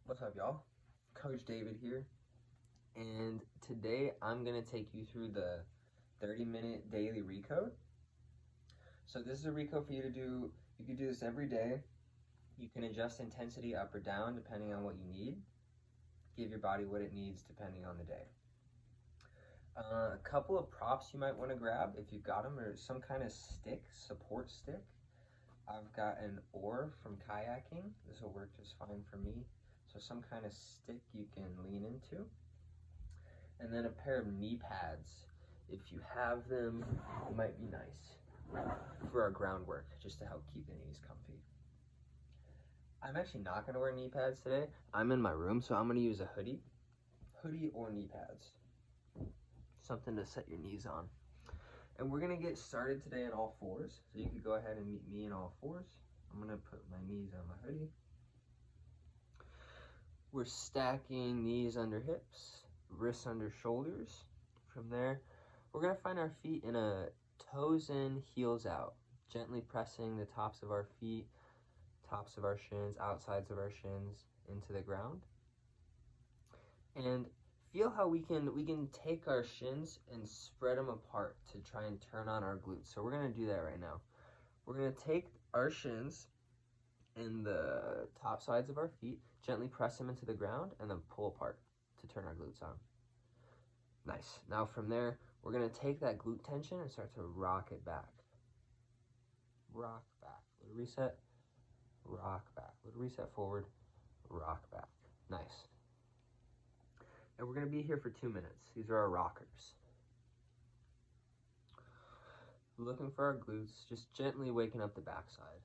What's up, y'all? Coach David here, and today I'm going to take you through the 30-minute daily recode. So this is a recode for you to do. You can do this every day. You can adjust intensity up or down depending on what you need. Give your body what it needs depending on the day. A couple of props you might want to grab if you've got them, or some kind of stick, support stick. I've got an oar from kayaking. This will work just fine for me. So some kind of stick you can lean into. And then a pair of knee pads. If you have them, it might be nice for our groundwork, just to help keep the knees comfy. I'm actually not going to wear knee pads today. I'm in my room, so I'm going to use a hoodie or knee pads. Something to set your knees on. And we're going to get started today on all fours. So you could go ahead and meet me in all fours. I'm going to put my knees on my hoodie. We're stacking knees under hips, wrists under shoulders. From there, we're going to find our feet in a toes in, heels out, gently pressing the tops of our feet, tops of our shins, outsides of our shins into the ground. And feel how we can take our shins and spread them apart to try and turn on our glutes. So we're going to do that right now. We're going to take our shins and the top sides of our feet, gently press them into the ground, and then pull apart to turn our glutes on. Nice. Now from there, we're going to take that glute tension and start to rock it back. Rock back. Little reset. Rock back. Little reset forward. Rock back. Nice. And we're going to be here for 2 minutes. These are our rockers. Looking for our glutes, just gently waking up the backside.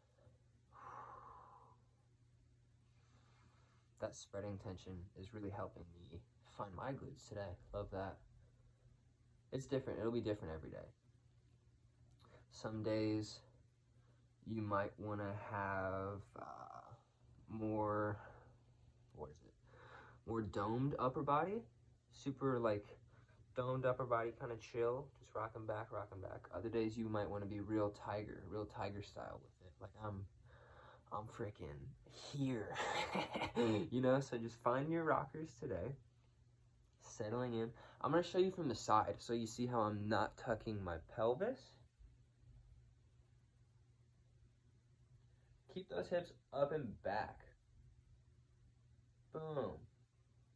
That spreading tension is really helping me find my glutes today. Love that. It's different. It'll be different every day. Some days you might want to have more domed upper body. Super like domed upper body, kind of chill. Just rocking back, rocking back. Other days you might want to be real tiger style with it. Like I'm freaking here. You know, so just find your rockers today. Settling in. I'm going to show you from the side so you see how I'm not tucking my pelvis. Keep those hips up and back. Boom.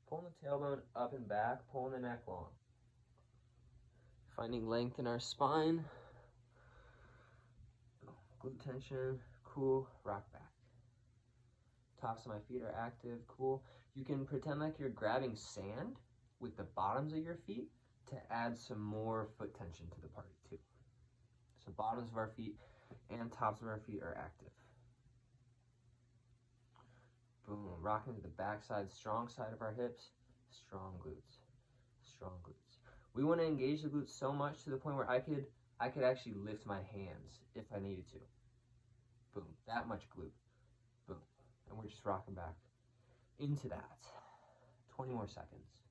Pulling the tailbone up and back, pulling the neck long. Finding length in our spine. Glute tension, cool, rock back. Tops of my feet are active, cool. You can pretend like you're grabbing sand with the bottoms of your feet to add some more foot tension to the party too. So bottoms of our feet and tops of our feet are active. Boom, rocking to the backside, strong side of our hips, strong glutes, strong glutes. We want to engage the glutes so much to the point where I could actually lift my hands if I needed to. Boom, that much glute. Boom, and we're just rocking back into that. 20 more seconds.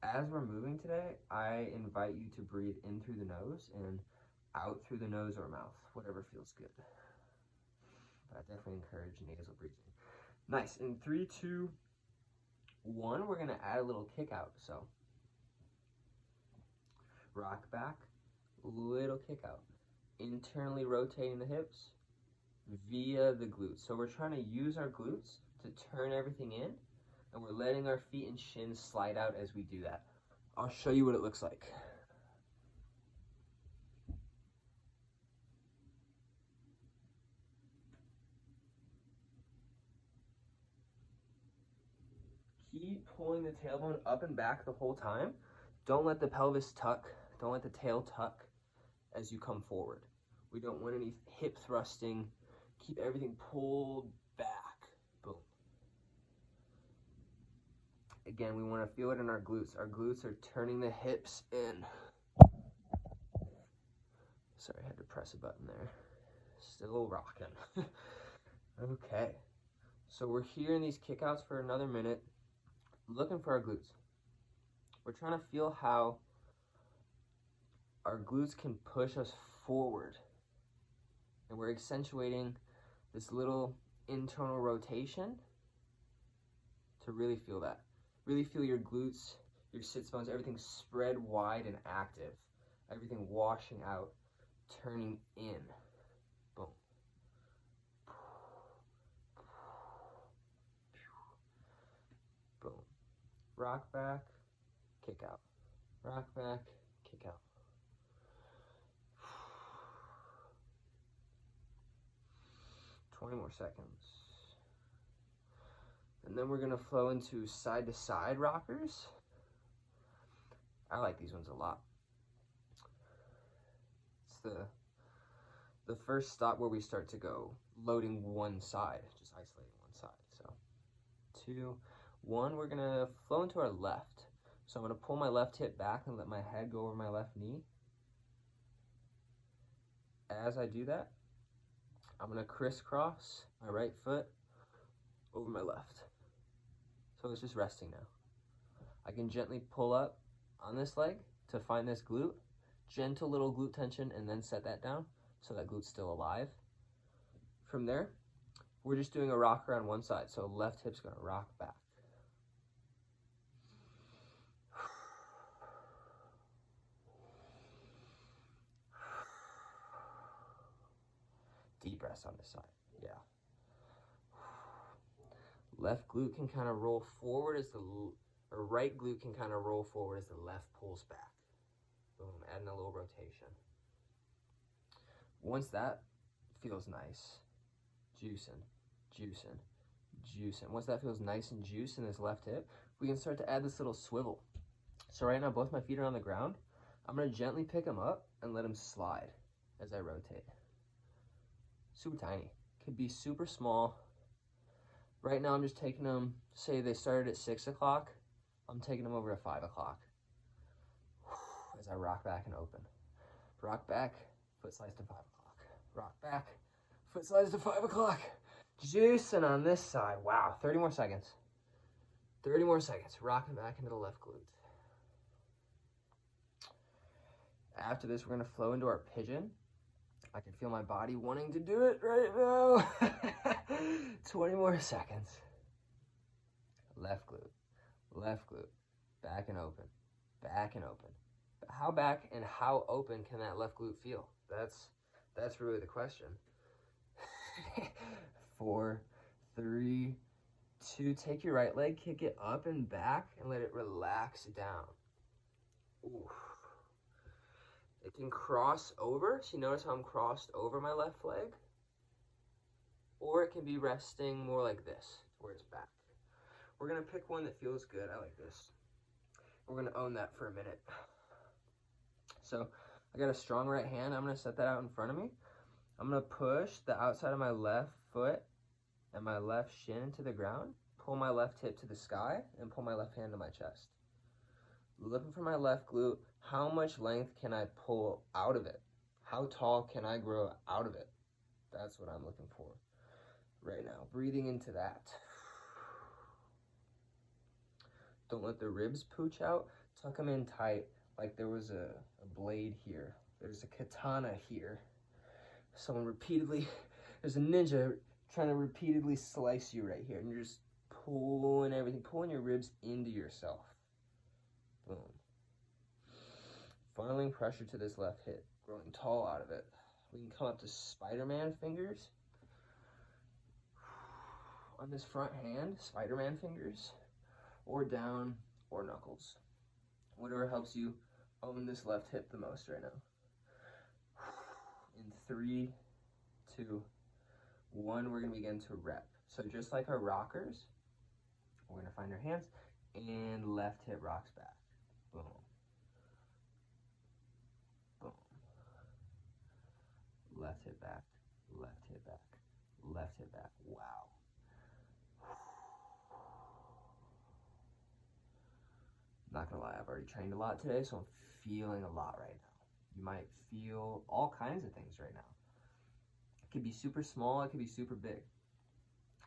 As we're moving today, I invite you to breathe in through the nose and out through the nose or mouth, whatever feels good. But I definitely encourage nasal breathing. Nice. In 3, 2, 1, we're going to add a little kick out. So rock back, little kick out. Internally rotating the hips via the glutes. So we're trying to use our glutes to turn everything in, and we're letting our feet and shins slide out as we do that. I'll show you what it looks like. Keep pulling the tailbone up and back the whole time. Don't let the pelvis tuck. Don't let the tail tuck as you come forward. We don't want any hip thrusting. Keep everything pulled back. Boom. Again, we want to feel it in our glutes. Our glutes are turning the hips in. Sorry, I had to press a button there. Still rocking. Okay. So we're here in these kickouts for another minute, looking for our glutes. We're trying to feel how our glutes can push us forward. And we're accentuating this little internal rotation to really feel that. Really feel your glutes, your sits bones, everything spread wide and active. Everything washing out, turning in. Boom. Boom. Rock back, kick out. Rock back, kick out. 20 more seconds. And then we're gonna flow into side to side rockers. I like these ones a lot. It's the first stop where we start to go loading one side, just isolating one side. So 2, 1, we're gonna flow into our left. So I'm gonna pull my left hip back and let my head go over my left knee. As I do that, I'm gonna crisscross my right foot over my left. So it's just resting now. I can gently pull up on this leg to find this glute, gentle little glute tension, and then set that down so that glute's still alive. From there, we're just doing a rocker on one side. So left hip's gonna rock back. Deep breaths on this side, yeah. Left glute can kind of roll forward as or right glute can kind of roll forward as the left pulls back. Boom, adding a little rotation. Once that feels nice, juicing, juicing, juicing. Once that feels nice and juiced in this left hip, we can start to add this little swivel. So right now, both my feet are on the ground. I'm gonna gently pick them up and let them slide as I rotate. Super tiny, could be super small. Right now I'm just taking them, say they started at 6 o'clock, I'm taking them over to 5 o'clock. As I rock back and open. Rock back, foot slides to 5 o'clock. Rock back, foot slides to 5 o'clock. Juicing on this side, wow, 30 more seconds. 30 more seconds, rocking back into the left glute. After this, we're gonna flow into our pigeon. I can feel my body wanting to do it right now. 20 more seconds. Left glute, back and open, back and open. How back and how open can that left glute feel? That's really the question. 4, 3, 2, take your right leg, kick it up and back and let it relax down. Ooh. It can cross over, so you notice how I'm crossed over my left leg, or it can be resting more like this, where it's back. We're gonna pick one that feels good. I like this. We're gonna own that for a minute. So I got a strong right hand. I'm gonna set that out in front of me. I'm gonna push the outside of my left foot and my left shin to the ground, pull my left hip to the sky, and pull my left hand to my chest. Looking for my left glute. How much length can I pull out of it? How tall can I grow out of it? That's what I'm looking for right now. Breathing into that. Don't let the ribs pooch out. Tuck them in tight like there was a blade here. There's a katana here. There's a ninja trying to repeatedly slice you right here. And you're just pulling everything, pulling your ribs into yourself. Boom. Funneling pressure to this left hip, growing tall out of it. We can come up to Spider-Man fingers. On this front hand, Spider-Man fingers, or down, or knuckles. Whatever helps you own this left hip the most right now. In 3, 2, 1, we're gonna begin to rep. So just like our rockers, we're gonna find our hands, and left hip rocks back. Boom. Boom. Left hip back, left hip back, left hip back. Wow. Not gonna lie, I've already trained a lot today, so I'm feeling a lot right now. You might feel all kinds of things right now. It could be super small, it could be super big.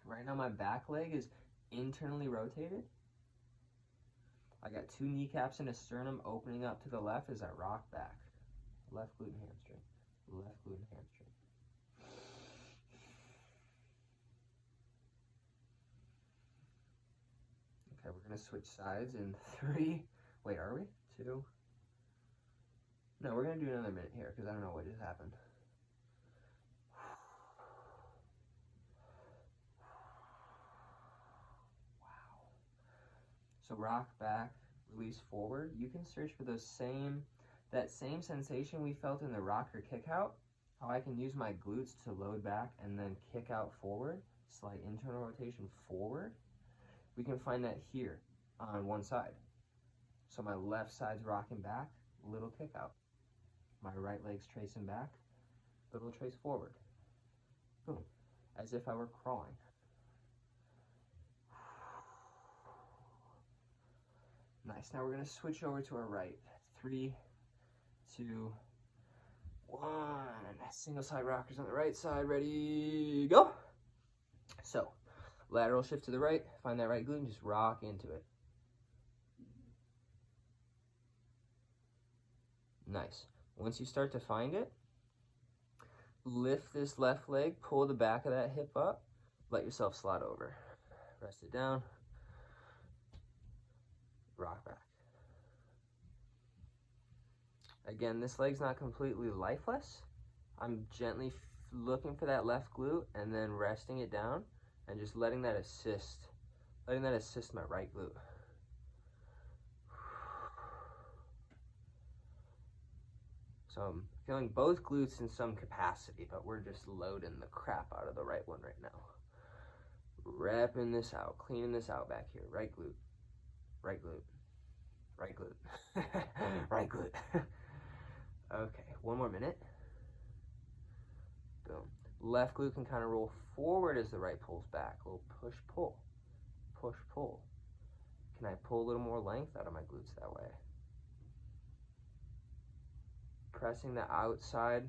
Right now my back leg is internally rotated. I got 2 kneecaps and a sternum opening up to the left as I rock back. Left glute and hamstring. Left glute and hamstring. gonna switch sides in 3. Wait, are we? 2. No, we're gonna do another minute here because I don't know what just happened. Wow. So rock back, release forward. You can search for that same sensation we felt in the rock or kick out. How I can use my glutes to load back and then kick out forward, slight internal rotation forward. We can find that here on one side. So my left side's rocking back, little kick out. My right leg's tracing back, little trace forward. Boom, as if I were crawling. Nice, now we're gonna switch over to our right. 3, 2, 1. Single side rockers on the right side, ready, go. So, lateral shift to the right, find that right glute and just rock into it. Nice. Once you start to find it, lift this left leg, pull the back of that hip up, let yourself slide over. Rest it down, rock back. Again, this leg's not completely lifeless. I'm gently looking for that left glute and then resting it down and just letting that assist my right glute. So I'm feeling both glutes in some capacity, but we're just loading the crap out of the right one right now. Repping this out, cleaning this out back here. Right glute, right glute, right glute, right glute. Okay, one more minute. Boom. Left glute can kind of roll forward as the right pulls back. A little push, pull, push, pull. Can I pull a little more length out of my glutes that way? Pressing the outside,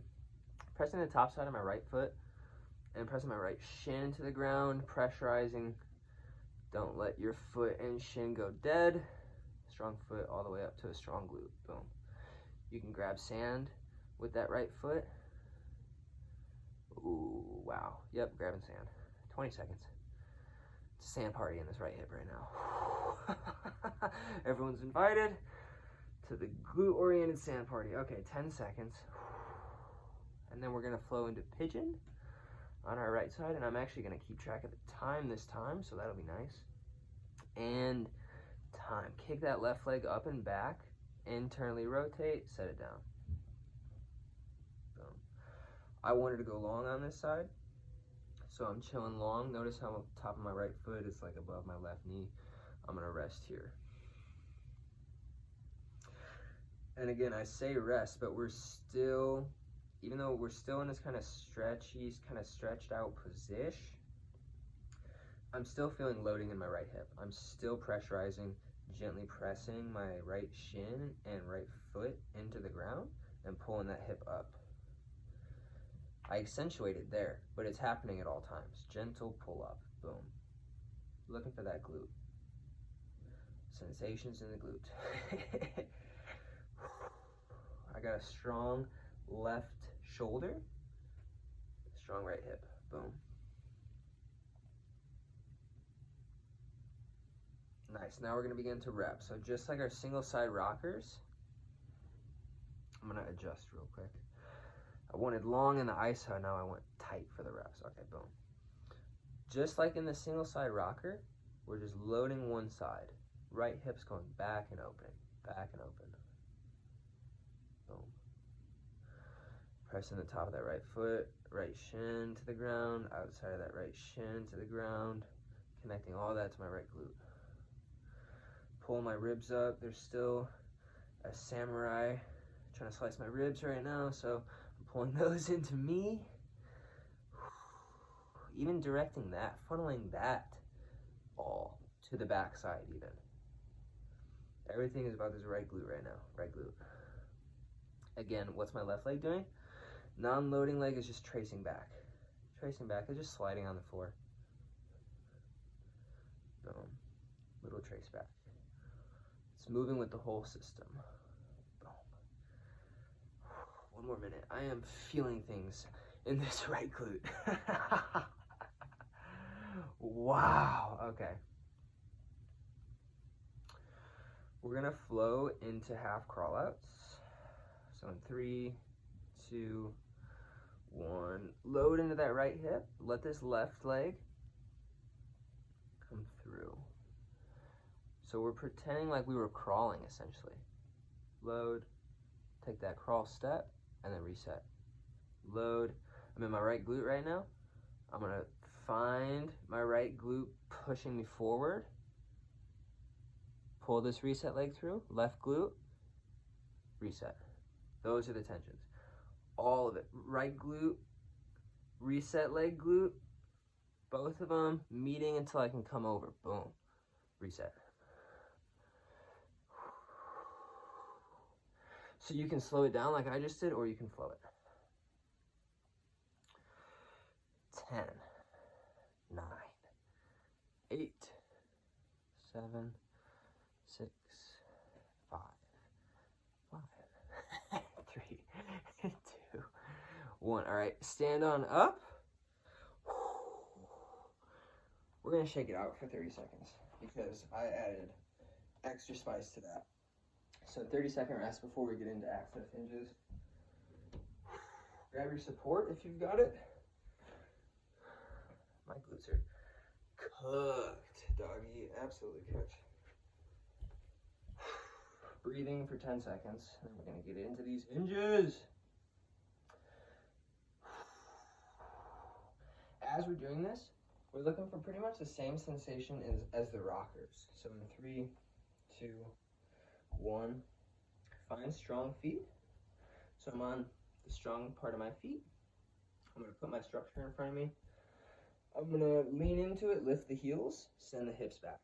pressing the top side of my right foot and pressing my right shin into the ground, pressurizing. Don't let your foot and shin go dead. Strong foot all the way up to a strong glute. Boom. You can grab sand with that right foot. Ooh, wow. Yep, grabbing sand. 20 seconds. It's a sand party in this right hip right now. Everyone's invited to the glute-oriented sand party. Okay, 10 seconds. And then we're gonna flow into pigeon on our right side, and I'm actually gonna keep track of the time this time, so that'll be nice. And time. Kick that left leg up and back, internally rotate, set it down. Boom. I wanted to go long on this side, so I'm chilling long. Notice how the top of my right foot is like above my left knee. I'm gonna rest here. And again, I say rest, but we're still, even though we're still in this kind of stretchy, kind of stretched out position, I'm still feeling loading in my right hip. I'm still pressurizing, gently pressing my right shin and right foot into the ground and pulling that hip up. I accentuate it there, but it's happening at all times. Gentle pull up, boom. Looking for that glute. Sensations in the glute. I got a strong left shoulder, strong right hip, boom. Nice, now we're gonna begin to rep. So just like our single side rockers, I'm gonna adjust real quick. I wanted long in the ISO, now I want tight for the reps. Okay, boom. Just like in the single side rocker, we're just loading one side. Right hip's going back and open, back and open. Boom. Pressing the top of that right foot, right shin to the ground, outside of that right shin to the ground, connecting all that to my right glute. Pull my ribs up. There's still a samurai trying to slice my ribs right now, so I'm pulling those into me. Even directing that, funneling that all to the back side even. Everything is about this right glute right now, right glute. Again, what's my left leg doing? Non-loading leg is just tracing back. Tracing back is just sliding on the floor. Boom. Little trace back. It's moving with the whole system. Boom. One more minute. I am feeling things in this right glute. Wow. Okay. We're gonna flow into half crawl outs. So in 3, 2, 1. Load into that right hip. Let this left leg come through. So we're pretending like we were crawling essentially. Load, take that crawl step, and then reset. Load. I'm in my right glute right now. I'm gonna find my right glute pushing me forward. Pull this reset leg through, left glute, reset. Those are the tensions. All of it. Right glute, reset leg glute, both of them meeting until I can come over. Boom. Reset. So you can slow it down like I just did, or you can flow it. 10, 9, 8, 7, 6, 5, 5, 3, 2, 1. All right, stand on up. We're gonna shake it out for 30 seconds because I added extra spice to that. So 30-second rest before we get into access hinges. Grab your support if you've got it. My glutes are cooked, doggy, absolutely cooked. Breathing for 10 seconds, and we're gonna get into these hinges. As we're doing this, we're looking for pretty much the same sensation as the rockers. So in 3, 2, 1, find strong feet. So I'm on the strong part of my feet. I'm gonna put my structure in front of me. I'm gonna lean into it, lift the heels, send the hips back.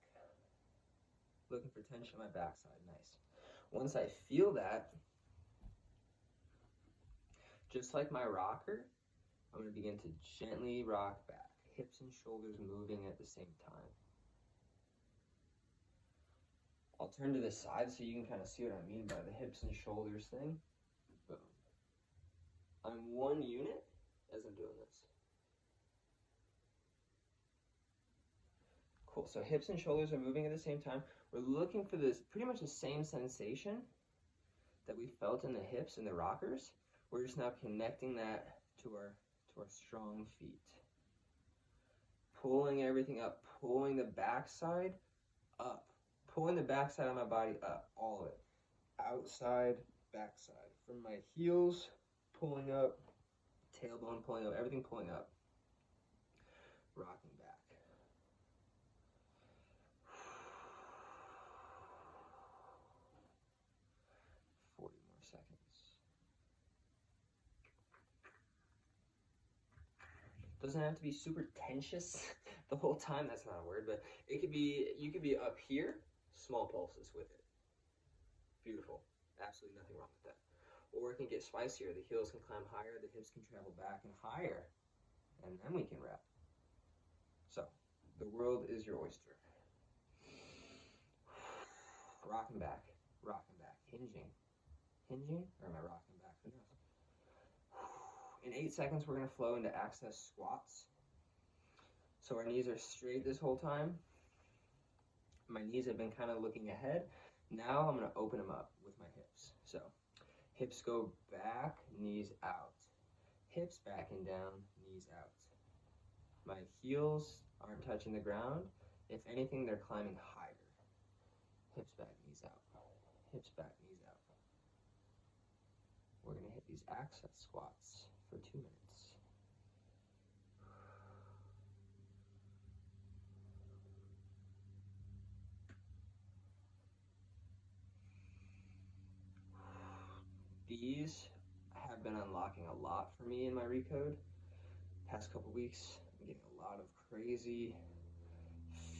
Looking for tension on my backside, nice. Once I feel that, just like my rocker, I'm gonna begin to gently rock back, hips and shoulders moving at the same time. I'll turn to the side so you can kind of see what I mean by the hips and shoulders thing. Boom. I'm one unit as I'm doing this. Cool, so hips and shoulders are moving at the same time. We're looking for this pretty much the same sensation that we felt in the hips and the rockers. We're just now connecting that to our strong feet. Pulling everything up, pulling the backside up. Pulling the backside of my body up, all of it. Outside, backside. From my heels, pulling up, tailbone pulling up, everything pulling up. Rocking back. More seconds. Doesn't have to be super tensious the whole time. That's not a word, but it could be. You could be up here, small pulses with it. Beautiful. Absolutely nothing wrong with that. Or it can get spicier. The heels can climb higher. The hips can travel back and higher, and then we can wrap. So the world is your oyster. Rocking back, hinging. Hinging, or am I rocking back? Who knows? In 8 seconds, we're going to flow into access squats. So our knees are straight this whole time. My knees have been kind of looking ahead. Now I'm going to open them up with my hips. So hips go back, knees out. Hips back and down, knees out. My heels aren't touching the ground. If anything, they're climbing higher. Hips back, knees out. Hips back, knees out. We're going to hit these access squats for 2 minutes. These have been unlocking a lot for me in my recode. Past couple weeks, I'm getting a lot of crazy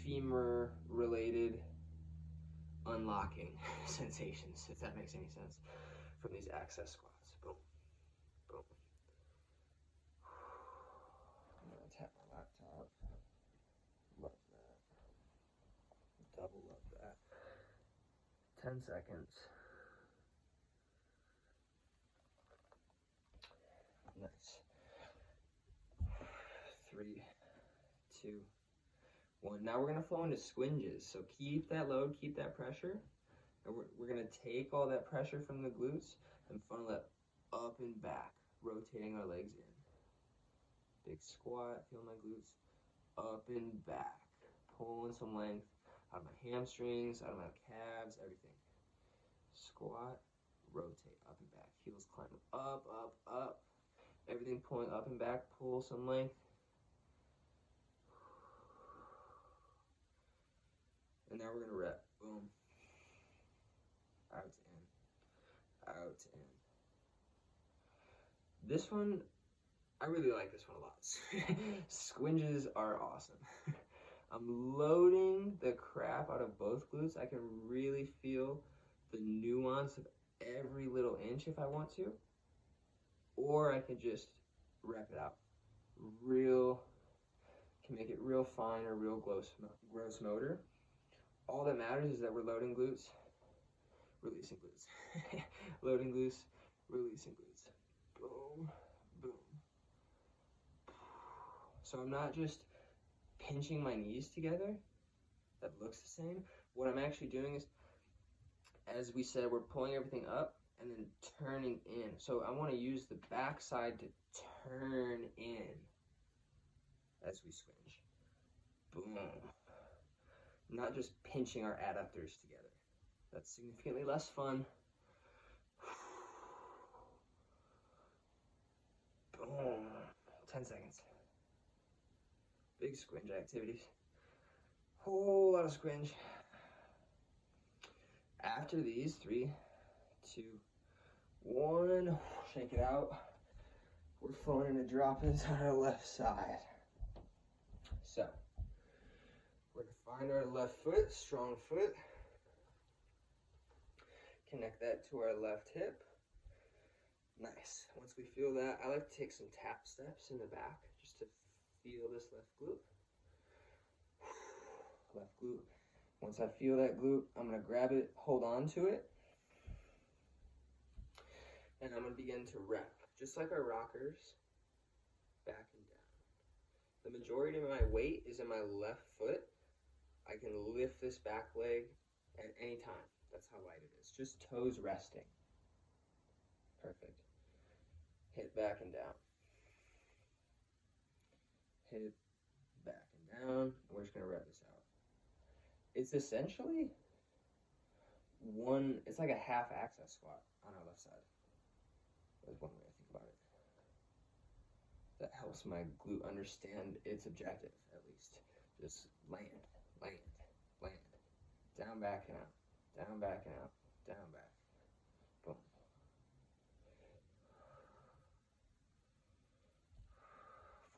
femur related unlocking sensations, if that makes any sense, from these access squats. Boom, boom. I'm gonna tap my laptop. Love that. Double love that. 10 seconds. Nice. 3, 2, 1. Now we're gonna flow into squinges. So keep that load, keep that pressure. And we're gonna take all that pressure from the glutes and funnel it up and back, rotating our legs in. Big squat, feel my glutes, up and back, pulling some length out of my hamstrings, out of my calves, everything. Squat, rotate, up and back, heels climb up, up, up, everything pulling up and back, pull some length. And now we're gonna rep, boom, out to in, out to in. This one, I really like this one a lot. Squinges are awesome. I'm loading the crap out of both glutes. I can really feel the nuance of every little inch if I want to. Or I could just rep it out. Can make it real fine or real gross motor. All that matters is that we're loading glutes, releasing glutes. Loading glutes, releasing glutes. Boom, boom. So I'm not just pinching my knees together. That looks the same. What I'm actually doing is, as we said, we're pulling everything up and then turning in. So I want to use the back side to turn in as we swinge. Boom. Not just pinching our adductors together. That's significantly less fun. Boom. 10 seconds. Big squinge activities. Whole lot of squinge. After these, 3, 2, 1, shake it out. We're flowing into drop-ins on our left side. So, we're gonna find our left foot, strong foot. Connect that to our left hip. Nice. Once we feel that, I like to take some tap steps in the back just to feel this left glute. Left glute. Once I feel that glute, I'm going to grab it, hold on to it, and I'm going to begin to rep, just like our rockers, back and down. The majority of my weight is in my left foot. I can lift this back leg at any time. That's how light it is. Just toes resting. Perfect. Hit back and down. Hit back and down. We're just going to rep this out. It's essentially it's like a half access squat on our left side. That's one way I think about it. That helps my glute understand its objective, at least. Just land, land, land. Down, back, and out. Down, back, and out. Down, back. Boom.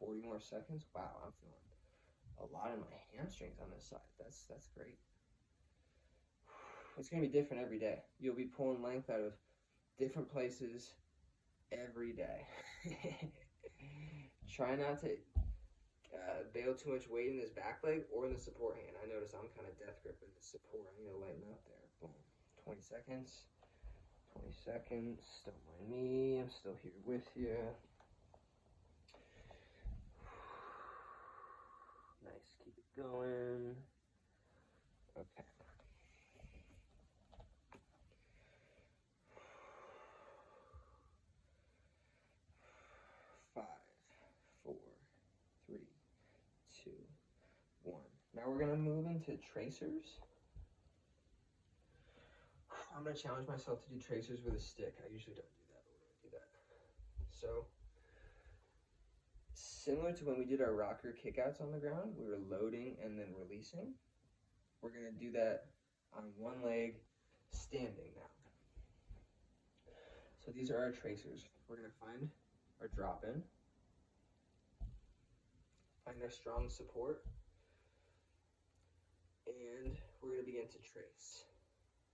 $40 more seconds. Wow, I'm feeling a lot in my hamstrings on this side. That's great. It's gonna be different every day. You'll be pulling length out of different places every day. Try not to bail too much weight in this back leg or in the support hand. I notice I'm kind of death gripping the support. I need to lighten up there. Boom. 20 seconds. 20 seconds. Don't mind me. I'm still here with you. Nice. Keep it going. Okay. Now we're going to move into tracers. I'm going to challenge myself to do tracers with a stick. I usually don't do that, but we're going to do that. So, similar to when we did our rocker kickouts on the ground, we were loading and then releasing. We're going to do that on one leg, standing now. So these are our tracers. We're going to find our drop-in, find our strong support, and we're going to begin to trace.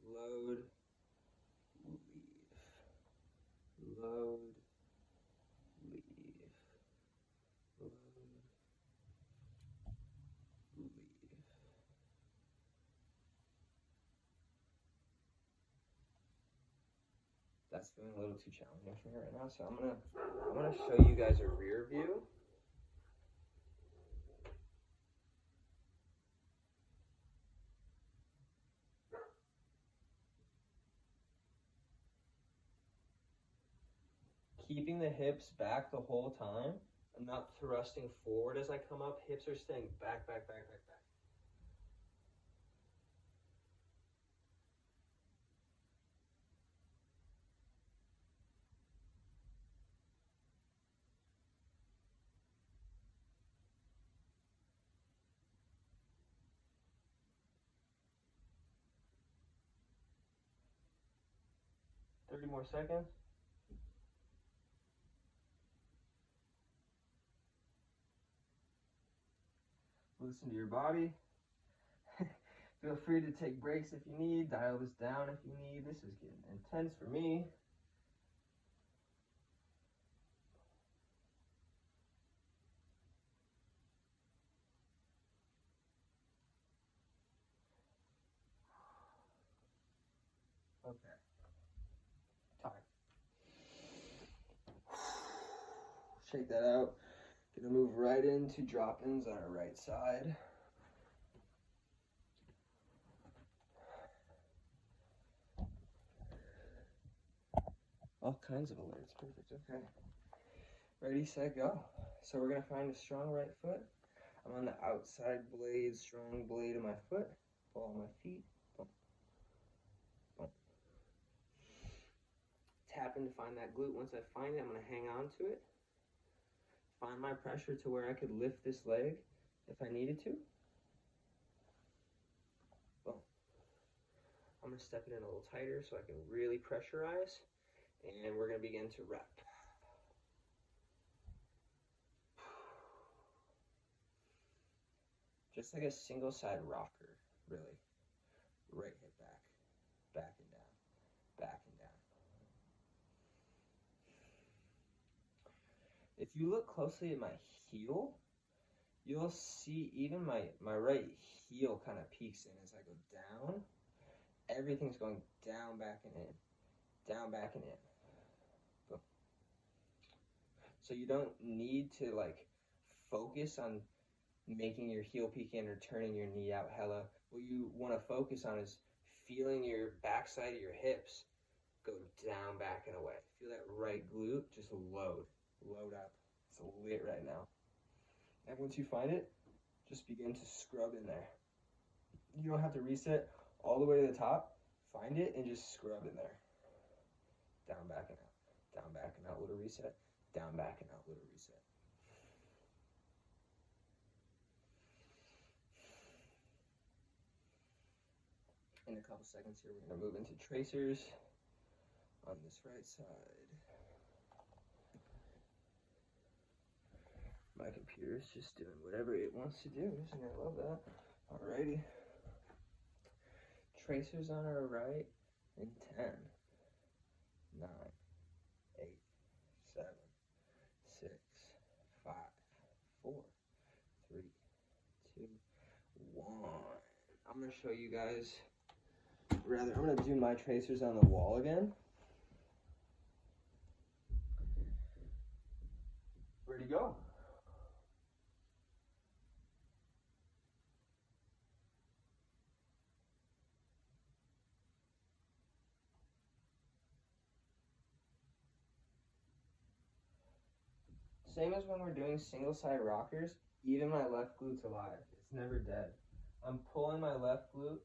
Load, leave. Load, leave. Load, leave. That's feeling a little too challenging for me right now, so I'm gonna show you guys a rear view. keeping the hips back the whole time. I'm not thrusting forward as I come up. Hips are staying back, back, back, back, back. Thirty more seconds. Listen to your body. Feel free to take breaks if you need. Dial this down if you need. This is getting intense for me. Okay. Time. Shake that out. Gonna move right into drop-ins on our right side. All kinds of alerts. Perfect. Okay. Ready, set, go. So we're gonna find a strong right foot. I'm on the outside blade, strong blade of my foot. Ball on my feet. Boom. Boom. Tap in to find that glute. Once I find it, I'm gonna hang on to it. Find my pressure to where I could lift this leg if I needed to. Boom. I'm gonna step it in a little tighter so I can really pressurize. And we're gonna begin to rep. Just like a single side rocker, really. Right hip back, back and down, back and down. If you look closely at my heel, you'll see even my right heel kind of peeks in as I go down. Everything's going down, back, and in. Down, back, and in. Boom. So you don't need to like focus on making your heel peek in or turning your knee out hella. What you want to focus on is feeling your backside of your hips go down, back, and away. Feel that right glute just load up. It's lit right now. And once you find it, just begin to scrub in there. You don't have to reset all the way to the top. Find it and just scrub in there. Down, back, and out. Down, back, and out, little reset. Down, back, and out, little reset. In a couple seconds here, we're going to move into tracers on this right side. My computer's just doing whatever it wants to do, isn't it? I love that. Alrighty. Tracers on our right in 10, 9, 8, 7, 6, 5, 4, 3, 2, 1. I'm going to show you guys, I'm going to do my tracers on the wall again. Ready to go? Same as when we're doing single side rockers, even my left glute's alive. It's never dead. I'm pulling my left glute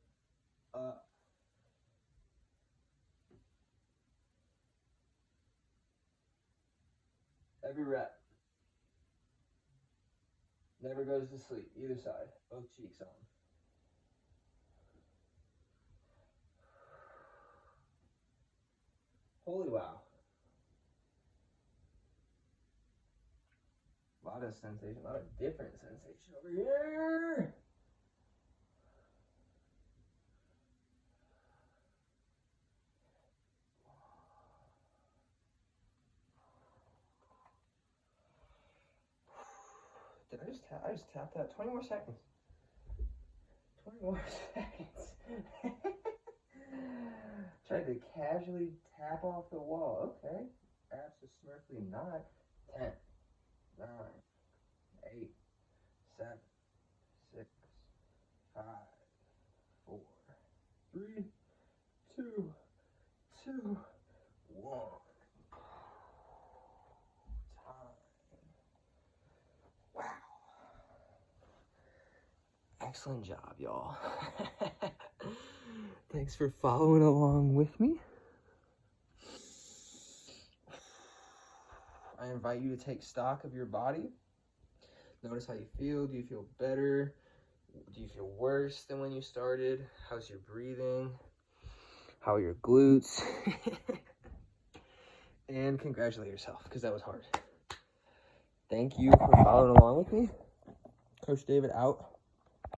up. Every rep. Never goes to sleep, either side, both cheeks on. Holy wow. A lot of sensation, a lot of different sensation over here. Did I just tapped that? 20 more seconds. 20 more seconds. Tried to casually tap off the wall. Okay. Absolutely not. 10, 9, 8, 7, 6, 5, 4, 3, 2, 2, 1. Excellent job, y'all. Thanks for following along with me. I invite you to take stock of your body. Notice how you feel. Do you feel better? Do you feel worse than when you started? How's your breathing? How are your glutes? And congratulate yourself, because that was hard. Thank you for following along with me. Coach David out.